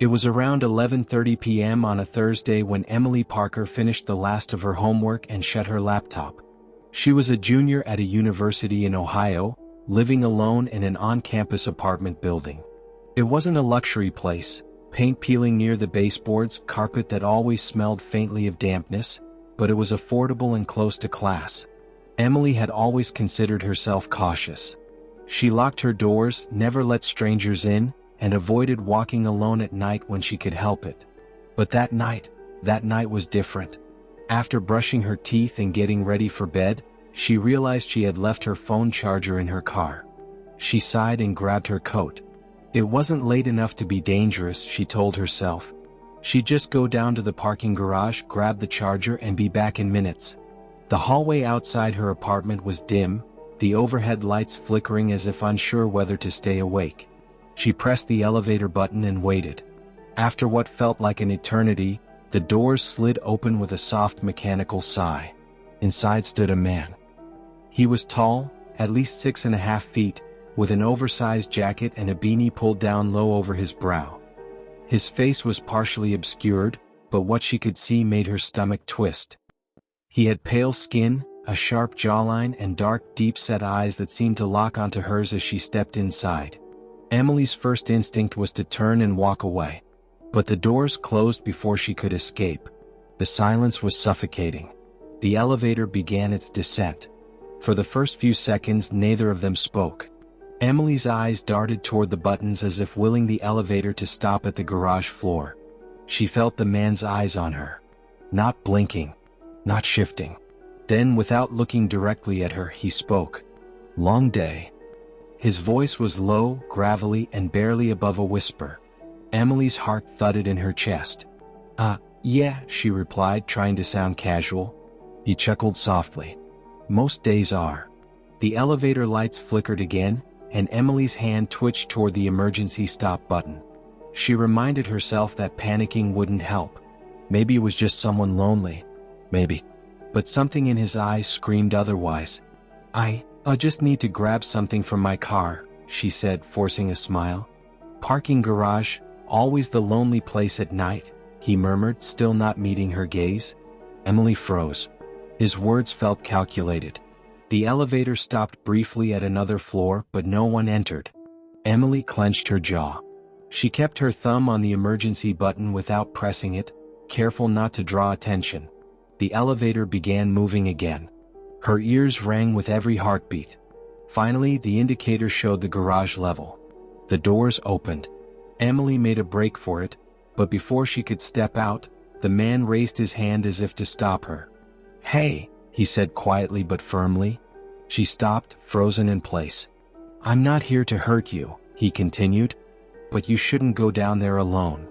It was around 11:30 p.m. on a Thursday when Emily Parker finished the last of her homework and shut her laptop. She was a junior at a university in Ohio, living alone in an on-campus apartment building. It wasn't a luxury place, paint peeling near the baseboards, carpet that always smelled faintly of dampness, but it was affordable and close to class. Emily had always considered herself cautious. She locked her doors, never let strangers in, and avoided walking alone at night when she could help it. But that night was different. After brushing her teeth and getting ready for bed, she realized she had left her phone charger in her car. She sighed and grabbed her coat. It wasn't late enough to be dangerous, she told herself. She'd just go down to the parking garage, grab the charger, and be back in minutes. The hallway outside her apartment was dim, the overhead lights flickering as if unsure whether to stay awake. She pressed the elevator button and waited. After what felt like an eternity, the doors slid open with a soft mechanical sigh. Inside stood a man. He was tall, at least 6.5 feet, with an oversized jacket and a beanie pulled down low over his brow. His face was partially obscured, but what she could see made her stomach twist. He had pale skin, a sharp jawline, and dark, deep-set eyes that seemed to lock onto hers as she stepped inside. Emily's first instinct was to turn and walk away. But the doors closed before she could escape. The silence was suffocating. The elevator began its descent. For the first few seconds, neither of them spoke. Emily's eyes darted toward the buttons as if willing the elevator to stop at the garage floor. She felt the man's eyes on her. Not blinking. Not shifting. Then, without looking directly at her, he spoke. "Long day." His voice was low, gravelly, and barely above a whisper. Emily's heart thudded in her chest. Yeah, she replied, trying to sound casual. He chuckled softly. "Most days are." The elevator lights flickered again, and Emily's hand twitched toward the emergency stop button. She reminded herself that panicking wouldn't help. Maybe it was just someone lonely. Maybe. But something in his eyes screamed otherwise. I just need to grab something from my car," she said, forcing a smile. "Parking garage, always the lonely place at night," he murmured, still not meeting her gaze. Emily froze. His words felt calculated. The elevator stopped briefly at another floor, but no one entered. Emily clenched her jaw. She kept her thumb on the emergency button without pressing it, careful not to draw attention. The elevator began moving again. Her ears rang with every heartbeat. Finally, the indicator showed the garage level. The doors opened. Emily made a break for it, but before she could step out, the man raised his hand as if to stop her. "Hey," he said quietly but firmly. She stopped, frozen in place. "I'm not here to hurt you," he continued, "but you shouldn't go down there alone."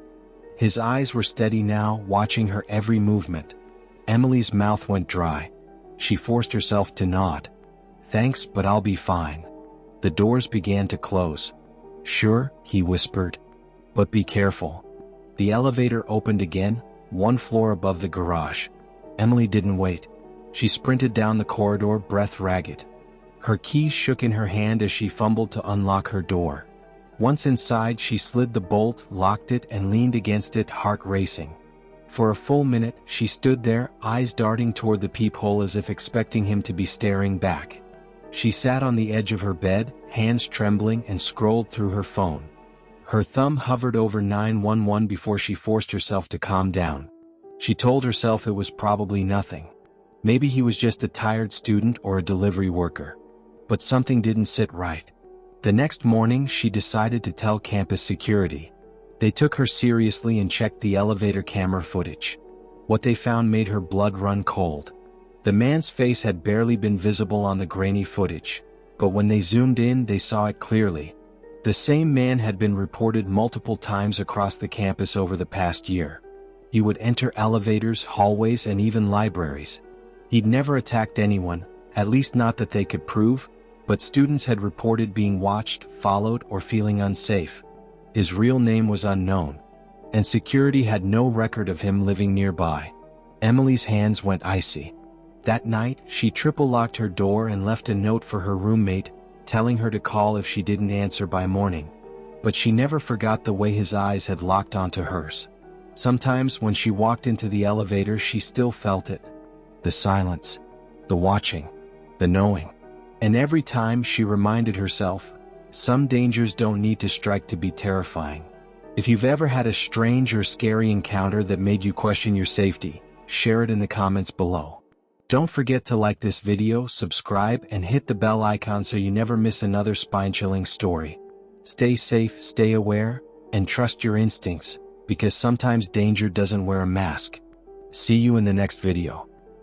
His eyes were steady now, watching her every movement. Emily's mouth went dry. She forced herself to nod. "Thanks, but I'll be fine." The doors began to close. "Sure," he whispered. "But be careful." The elevator opened again, one floor above the garage. Emily didn't wait. She sprinted down the corridor, breath ragged. Her keys shook in her hand as she fumbled to unlock her door. Once inside, she slid the bolt, locked it, and leaned against it, heart racing. For a full minute, she stood there, eyes darting toward the peephole as if expecting him to be staring back. She sat on the edge of her bed, hands trembling, and scrolled through her phone. Her thumb hovered over 911 before she forced herself to calm down. She told herself it was probably nothing. Maybe he was just a tired student or a delivery worker. But something didn't sit right. The next morning, she decided to tell campus security. They took her seriously and checked the elevator camera footage. What they found made her blood run cold. The man's face had barely been visible on the grainy footage, but when they zoomed in, they saw it clearly. The same man had been reported multiple times across the campus over the past year. He would enter elevators, hallways, and even libraries. He'd never attacked anyone, at least not that they could prove, but students had reported being watched, followed, or feeling unsafe. His real name was unknown, and security had no record of him living nearby. Emily's hands went icy. That night, she triple-locked her door and left a note for her roommate, telling her to call if she didn't answer by morning. but she never forgot the way his eyes had locked onto hers. Sometimes when she walked into the elevator, she still felt it. The silence, the watching, the knowing. And every time she reminded herself, some dangers don't need to strike to be terrifying. If you've ever had a strange or scary encounter that made you question your safety, share it in the comments below. Don't forget to like this video, subscribe, and hit the bell icon so you never miss another spine-chilling story. Stay safe, stay aware, and trust your instincts, because sometimes danger doesn't wear a mask. See you in the next video.